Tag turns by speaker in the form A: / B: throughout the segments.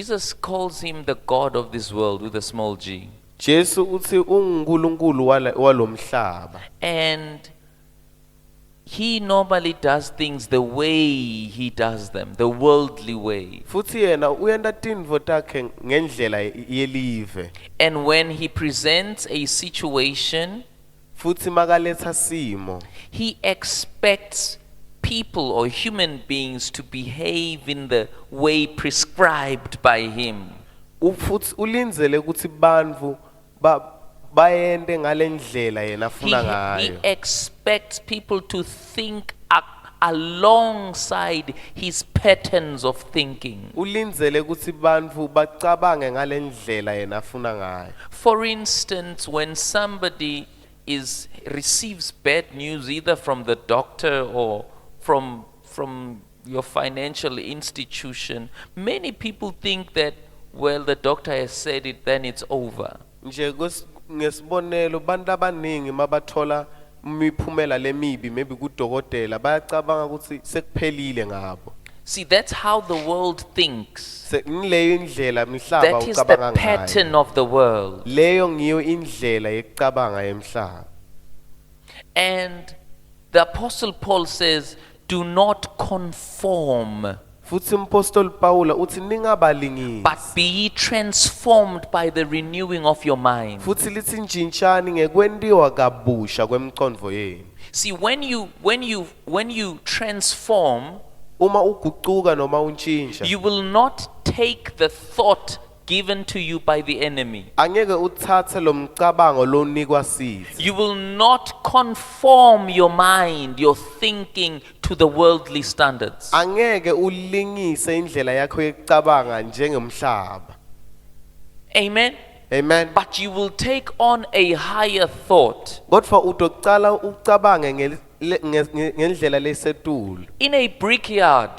A: Jesus calls him the God of this world with a small g.
B: Jesu uthi ungunkulunkulu walomhlaba.
A: And he normally does things the way he does them, the worldly way.
B: Futhi yena uyenda tintfo takhe ngendlela yelive.
A: And when he presents a situation,
B: Futhi makaletha simo,
A: he expects people or human beings to behave in the way prescribed by him.
B: futhi ulindzele ukuthi bantfu bayende ngalendlela yena afuna
A: He
B: ngayo.
A: expects people to think alongside his patterns of thinking.
B: Ulindzele ukuthi bantfu bacabange ngalendlela yena afuna ngayo.
A: For instance, when somebody receives bad news either from the doctor or from your financial institution, many people think that, well, the doctor has said it, then it's over.
B: Nje ngesibonelo bantu abaningi mabathola imiphumela lemibi maybe kudokotela bayacabanga ukuthi sekuphelile ngabo.
A: See, that's how the world thinks.
B: Ngileyo indlela mihlaba
A: That is the
B: ucabanga
A: pattern
B: ngayo.
A: of the world.
B: Leyo ngiyo indlela yekucabanga emhlaba.
A: And the Apostle Paul says, do not conform,
B: Futhi umpostoli Paula uthi ningabalingisi.
A: but be ye transformed by the renewing of your mind.
B: Futhi lithi njintshani ngekwendiwa kabusha kwemicondvo yenu.
A: See, when you transform,
B: Uma uguquka noma untshintsha,
A: you will not take the thought given to you by the enemy.
B: angeke uthathe lo mcabango lonikwa sithi.
A: You will not conform your mind, your thinking to the worldly standards.
B: Angeke ulingise indlela yakho yekucabanga njengemhlaba.
A: Amen.
B: Amen.
A: But you will take on a higher thought.
B: Kodwa utocala ucabange ngendlela lesetulu.
A: In a brickyard,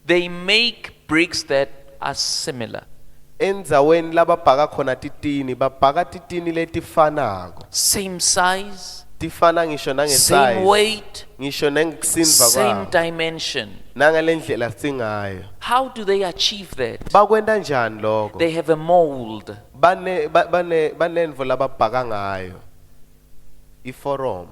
A: they make bricks that are similar.
B: Endzaweni lababhaka khona titini babhaka titini letifanako.
A: Same size,
B: Tifana ngisho
A: same
B: nangesize.
A: weight,
B: Ngisho nangekusinva
A: same
B: kwawo.
A: dimension.
B: Nangalendlela singayo.
A: How do they achieve that?
B: Bakwenda njani lokho?
A: They have a mold.
B: Banendvo lababhaka ngayo. Iforum.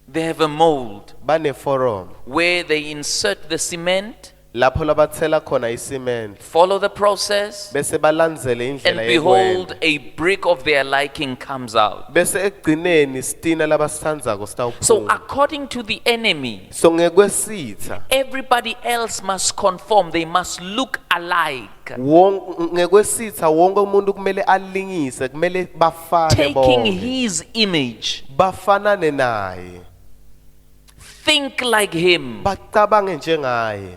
A: They have a mold
B: Bane forum.
A: where they insert the cement,
B: Lapho labatsela khona isiment.
A: follow the process,
B: Bese balandzele
A: and
B: indlela
A: behold,
B: yekwenta.
A: a brick of their liking comes out.
B: Bese ekugcineni sitina labasithandzako
A: So
B: sitawuphuma.
A: according to the enemy,
B: So ngekwesitha
A: everybody else must conform. They must look alike.
B: ngekwesitha wonke umuntu kumele alingise kumele bafane
A: Taking
B: bonke.
A: his image,
B: Bafanane naye.
A: think like him.
B: Bacabange njengaye.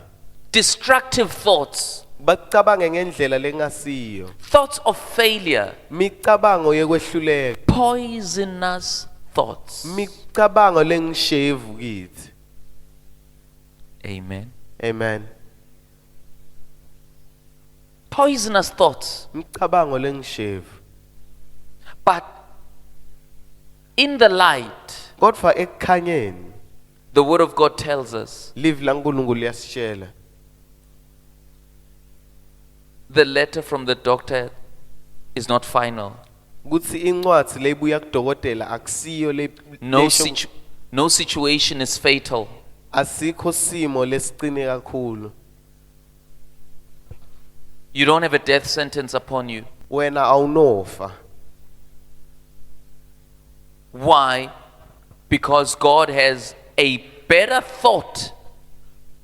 A: Destructive thoughts,
B: Bacabange ngendlela lengasiyo.
A: thoughts of failure,
B: Micabango yekwehluleka.
A: poisonous thoughts.
B: Micabango lengishevu kithi.
A: Amen.
B: Amen.
A: Poisonous thoughts.
B: Micabango lengishevu.
A: But in the light,
B: Kodwa ekukhanyeni
A: the word of God tells us
B: live laNkulunkulu liyasitshela.
A: the letter from the doctor is not final.
B: Kutsi incwadzi lebuya kudokotela akusiyo
A: No situation is fatal.
B: asikho simo lesicine kakhulu.
A: You don't have a death sentence upon you.
B: Wena awunofa.
A: Why? Because God has a better thought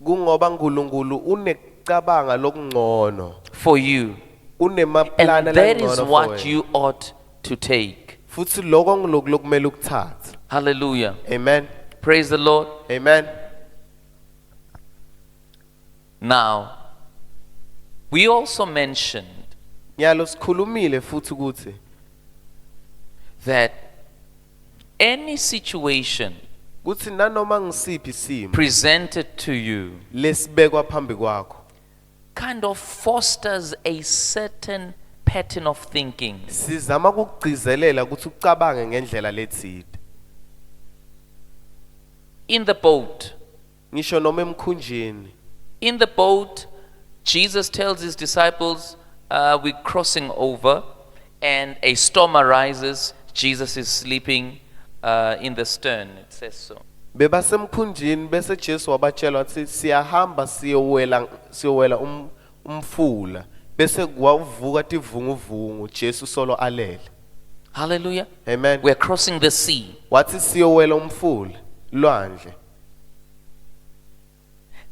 B: Kungoba uNkulunkulu unekucabanga lokungcono.
A: for you.
B: Unemaplana
A: And that is
B: langcono for
A: what
B: wena.
A: you ought to take.
B: Futhi lokho ngiloku lokumele ukuthathe.
A: Hallelujah.
B: Amen.
A: Praise the Lord.
B: Amen.
A: Now, we also mentioned
B: Nyalo sikhulumile futhi ukuthi
A: that any situation
B: kuthi nanoma ngisiphi isimo
A: presented to you
B: lesibekwa phambi kwakho
A: kind of fosters a certain pattern of thinking.
B: sizama ukugcizelela ukuthi ucabange ngendlela letside.
A: In the boat,
B: Ngisho noma emkhunjini.
A: in the boat, Jesus tells his disciples, we're crossing over, and a storm arises. Jesus is sleeping in the stern. It says so.
B: bebasemkhunjini bese Jesu wabatshela wathi siyahamba siyowela umfula bese kwavuka tivunguvungu Jesu solo alele.
A: Hallelujah.
B: Amen.
A: We're crossing the sea.
B: Wathi siyowela umfula lwandle.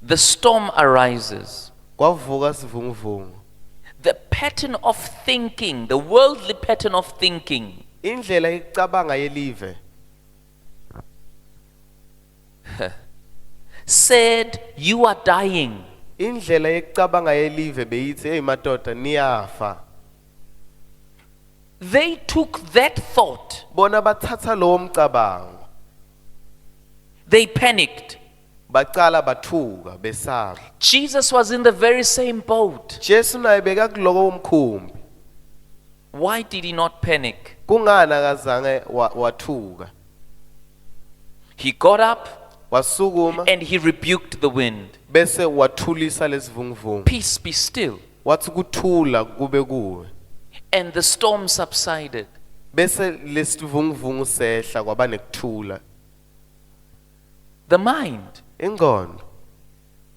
A: The storm arises.
B: Kwavuka sivunguvungu.
A: The pattern of thinking, the worldly pattern of thinking,
B: Indlela icabanga yelive
A: said you are dying.
B: indlela yecabanga yelive beyithi hey madoda niyafa.
A: They took that thought.
B: Bona bathatha lowo mcabango
A: They panicked.
B: bacala bathuka besaba.
A: Jesus was in the very same boat.
B: Jesu naye bekakuloko umkhumbi.
A: Why did he not panic?
B: Kungani akazange wathuka?
A: He got up
B: Wasukuma
A: and he rebuked the wind.
B: bese wathulisa lesivunguvungu.
A: Peace, be still.
B: Wathi kuthula kube kuwe.
A: And the storm subsided.
B: Bese lesivunguvungu sehla kwaba nekuthula.
A: The mind.
B: Ingqondo.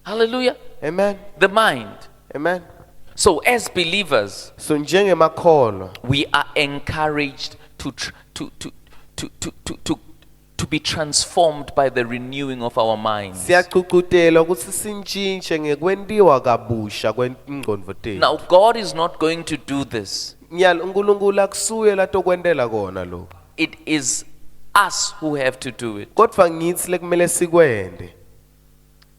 A: Hallelujah.
B: Amen.
A: The mind.
B: Amen.
A: So as believers,
B: So njengemakholwa
A: we are encouraged to be transformed by the renewing of our minds.
B: siyaququtelwa ukuthi sintshintshe ngekwentiwa kabusha kwengqondo tethu.
A: Now God is not going to do this.
B: Nyalo uNkulunkulu akusuye latokwentela kona lo.
A: It is us who have to do it.
B: Kodwa ngithi lekumele sikwende.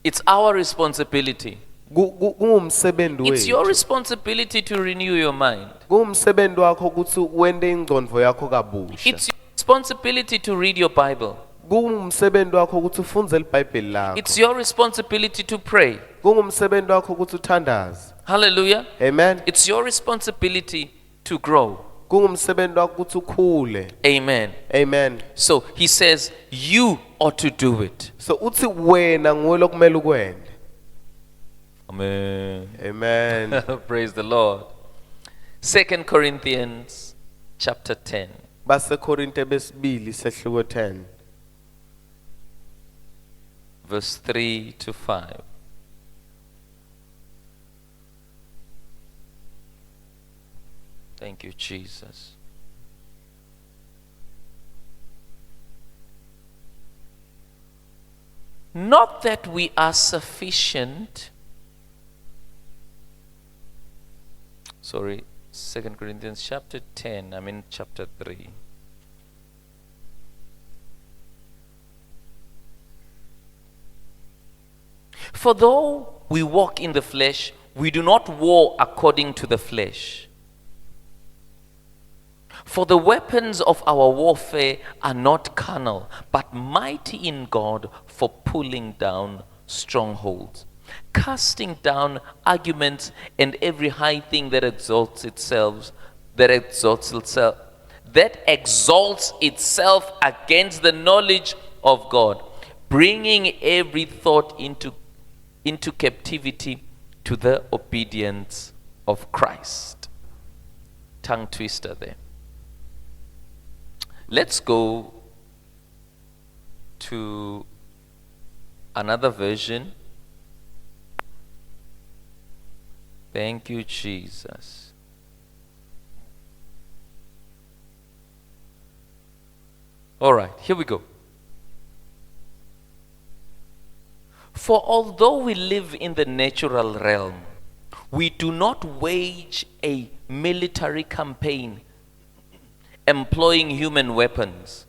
A: It's our responsibility.
B: Kungumsebenzi
A: It's your
B: wethu.
A: responsibility to renew your mind.
B: Kungumsebenzi wakho ukuthi wende ingqondo yakho kabusha.
A: It's your responsibility to read your Bible.
B: Kungumsebenzi wakho ukuthi ufunze iBhayibheli lakho.
A: It's your responsibility to pray.
B: Kungumsebenzi wakho ukuthi uthandaze.
A: Hallelujah.
B: Amen.
A: It's your responsibility to grow.
B: Kungumsebenzi wakho ukuthi ukhule.
A: Amen.
B: Amen.
A: So he says, you ought to do it.
B: So uthi wena nguwe lokumele ukwende.
A: Amen.
B: Amen.
A: Praise the Lord. 2 Corinthians chapter 10.
B: Base Korinte besibili sehluko 10
A: verse 3 to 5. Thank you, Jesus. Not that we are sufficient. Sorry, 2 Corinthians chapter 10, I'm in chapter 3. For though we walk in the flesh, we do not war according to the flesh. For the weapons of our warfare are not carnal, but mighty in God for pulling down strongholds, casting down arguments and every high thing that exalts itself against the knowledge of God, bringing every thought into captivity to the obedience of Christ. Tongue twister there. Let's go to another version. Thank you, Jesus. All right, here we go. For although we live in the natural realm, we do not wage a military campaign employing human weapons.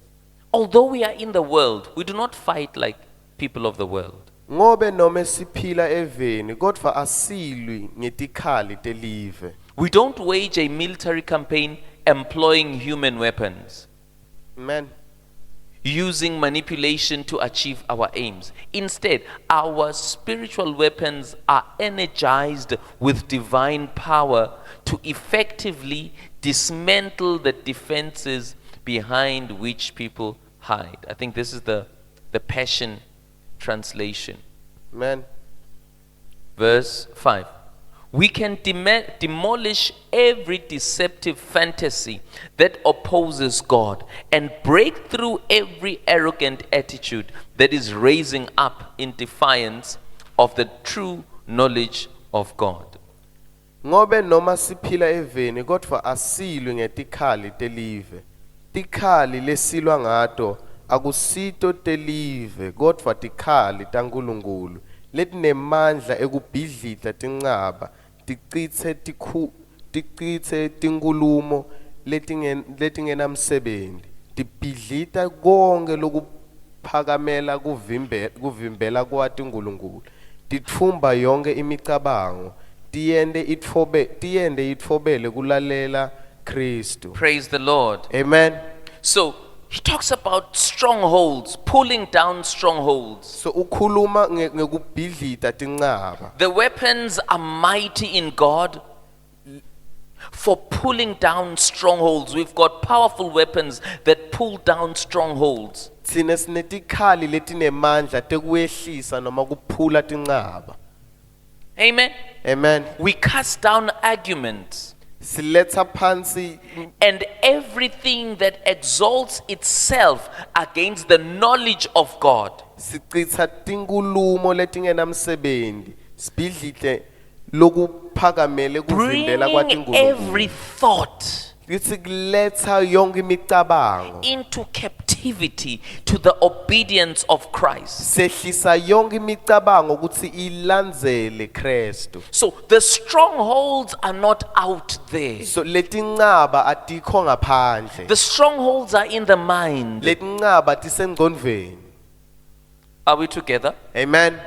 A: Although we are in the world, we do not fight like people of the world.
B: ngobe noma siphila eveni kodwa asilwi ngetikhali telive.
A: We don't wage a military campaign employing human weapons,
B: Amen.
A: using manipulation to achieve our aims. Instead, our spiritual weapons are energized with divine power to effectively dismantle the defenses behind which people hide. I think this is the Passion translation.
B: Amen.
A: Verse 5. We can demolish every deceptive fantasy that opposes God and break through every arrogant attitude that is raising up in defiance of the true knowledge of God.
B: Ngobe noma siphila eveni kodwa asilwe ngetikhali telive. Tikhali lesilwa ngato akusito telive kodwa tikhali taNkulunkulu letinemandla ekubhidlita tinqaba ticitse tinkulumo letingenamsebenti tibhidlita konke lokuphakamela kuvimbela kwati uNkulunkulu tithumba yonke imicabango tiyende itfobele kulalela Kristu.
A: Praise the Lord.
B: Amen.
A: So he talks about strongholds, pulling down strongholds.
B: So ukhuluma ngekubhidlita tinqaba.
A: The weapons are mighty in God for pulling down strongholds. We've got powerful weapons that pull down strongholds.
B: Sine sinetikhali letinemandla tekuyehlisa noma kuphula tinqaba.
A: Amen.
B: Amen.
A: We cast down arguments
B: Siletha phansi
A: and everything that exalts itself against the knowledge of God.
B: sicitsa tinkulumo letingenamsebenti sibhidlite lokuphakamele kuvimbela
A: Bringing every
B: kwaTinkulunkulu.
A: thought
B: Kitsi kuletha yonke imicabango
A: into captivity to the obedience of Christ.
B: sehlisa yonke imicabango ukuthi ilandzele Kristu.
A: So the strongholds are not out there.
B: So letinqaba atikho ngaphandle.
A: The strongholds are in the mind.
B: Letinqaba tisengcondvweni.
A: Are we together?
B: Amen.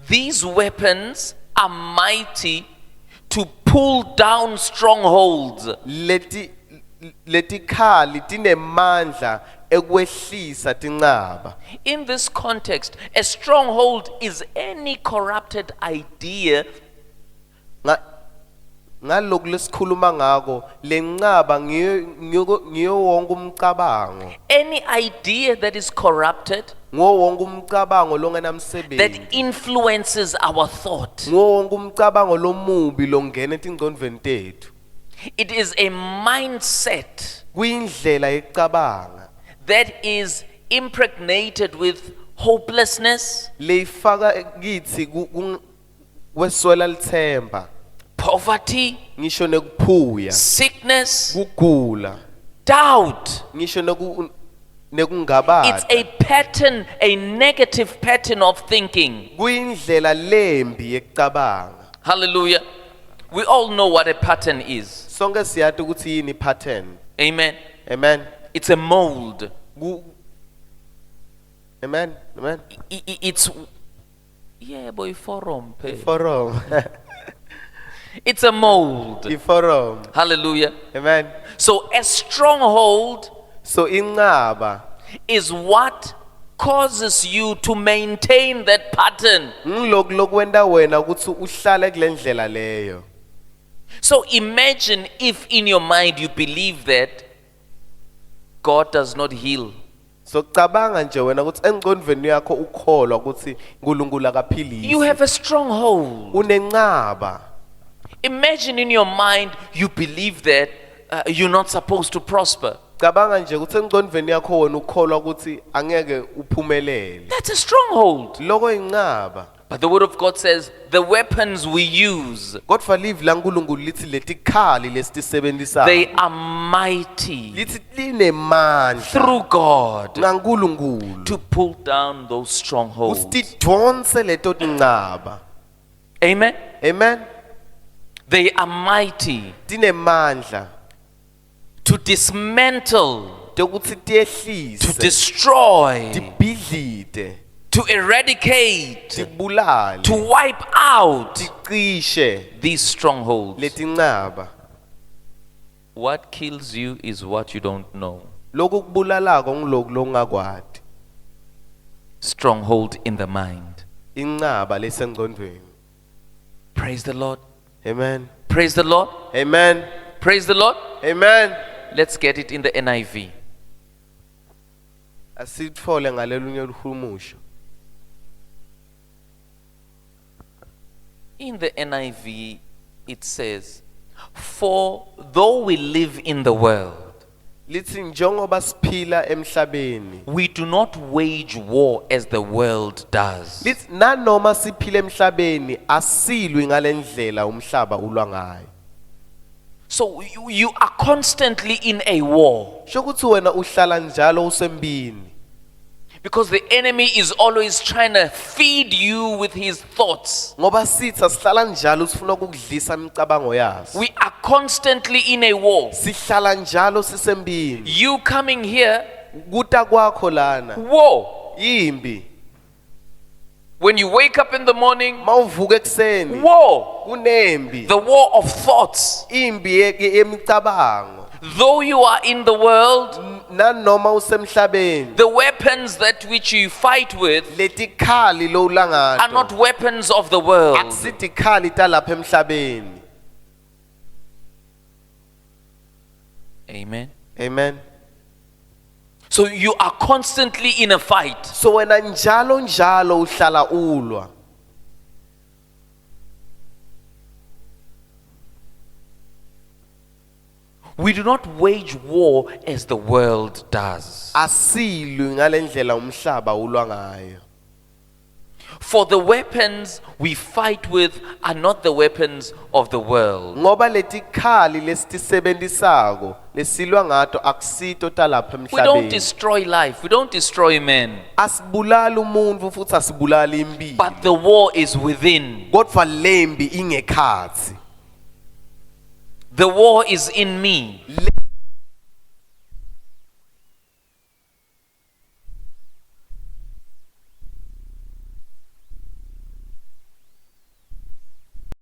A: These weapons are mighty to pull down strongholds.
B: Letikhali tinemandla ekwehlisa tinqaba.
A: In this context, a stronghold is any corrupted idea
B: Ngalokhu lesikhuluma ngako lenqaba ngiyo wonke umcabango.
A: any idea that is corrupted,
B: Ngo wonke umcabango
A: that
B: longenamsebenzi.
A: influences our thought.
B: Ngo wonke umcabango lomubi longena etingcondvweni tethu.
A: It is a mindset
B: Kuyindlela yekucabanga
A: that is impregnated with hopelessness,
B: leyifaka kithi kweswela lithemba.
A: poverty,
B: Ngisho nekuphuya,
A: sickness,
B: kugula,
A: doubt.
B: ngisho
A: It's
B: nekungabata.
A: a pattern, a negative pattern of thinking.
B: Kuyindlela lembi yekucabanga.
A: Hallelujah. We all know what a pattern is.
B: Sonke siyati ukuthi yini pattern.
A: Amen.
B: Amen.
A: It's a mold.
B: Amen. Amen.
A: It's yeah, boy, forum.
B: Forum.
A: It's a mold.
B: Forum.
A: Hallelujah.
B: Amen.
A: So a stronghold
B: So inqaba
A: is what causes you to maintain that pattern.
B: ngilokhu lokwenta wena ukuthi uhlale kule ndlela leyo.
A: So imagine if in your mind you believe that God does not heal.
B: So cabanga nje wena ukuthi engcondvweni yakho ukholwa ukuthi uNkulunkulu akaphilisi.
A: You have a stronghold.
B: Unenqaba.
A: Imagine in your mind you believe that you're not supposed to prosper.
B: Cabanga nje ukuthi engcondvweni yakho wena ukholwa ukuthi angeke uphumelele.
A: That's a stronghold.
B: Lokho inqaba.
A: But the word of God says the weapons we use,
B: Kodwa live laNkulunkulu lithi letikhali lesitisebenzisayo.
A: they are mighty
B: Lithi linemandla
A: through God
B: ngaNkulunkulu.
A: to pull down those strongholds.
B: Usitidonse leto tinqaba.
A: Amen.
B: Amen.
A: They are mighty
B: Tinemandla
A: to dismantle,
B: tekuthi
A: to
B: tiehlise,
A: destroy,
B: tibhidlite,
A: to eradicate,
B: tibulale,
A: to wipe out
B: ticishe
A: these strongholds.
B: letinqaba.
A: What kills you is what you don't know.
B: Lokhu kubulalako ngilokhu longakwati.
A: Stronghold in the mind.
B: Inqaba lesengcondweni.
A: Praise the Lord.
B: Amen.
A: Praise the Lord.
B: Amen.
A: Praise the Lord.
B: Amen.
A: Let's get it in the NIV.
B: Asitfole ngalelunye luhumusho.
A: In the NIV, it says, "For though we live in the world,
B: lithi njengoba siphila emhlabeni
A: we do not wage war as the world does."
B: lithi nanoma siphila emhlabeni asilwi ngalendlela umhlaba ulwa ngayo.
A: So you are constantly in a war
B: Shokuthi wena uhlala njalo usembini
A: because the enemy is always trying to feed you with his thoughts.
B: ngoba sitha sihlala njalo sifuna ukudlisa imicabango yaso.
A: We are constantly in a war.
B: Sihlala njalo sisembini.
A: You coming here,
B: Kuta kwakho lana
A: war.
B: yimbi.
A: When you wake up in the morning,
B: Mawuvuka ekseni
A: war.
B: kunembi.
A: The war of thoughts.
B: Imbi yemicabango.
A: Though you are in the world,
B: Nanoma usemhlabeni
A: the weapons that which you fight with
B: letikhali lo ulangato
A: are not weapons of the world.
B: akusitikhali talapha emhlabeni.
A: Amen.
B: Amen.
A: So you are constantly in a fight.
B: So wena njalo njalo uhlala ulwa.
A: We do not wage war as the world does.
B: Asilwi ngalendlela umhlaba ulwa ngayo.
A: For the weapons we fight with are not the weapons of the world.
B: Ngoba letikhali lesitisebenzisako lesilwa ngato akusito talapha
A: We don't
B: emhlabeni.
A: destroy life. We don't destroy men.
B: Asibulali umuntu futhi asibulali impilo.
A: But the war is within.
B: Kodwa lembi ingekhathi.
A: The war is in me.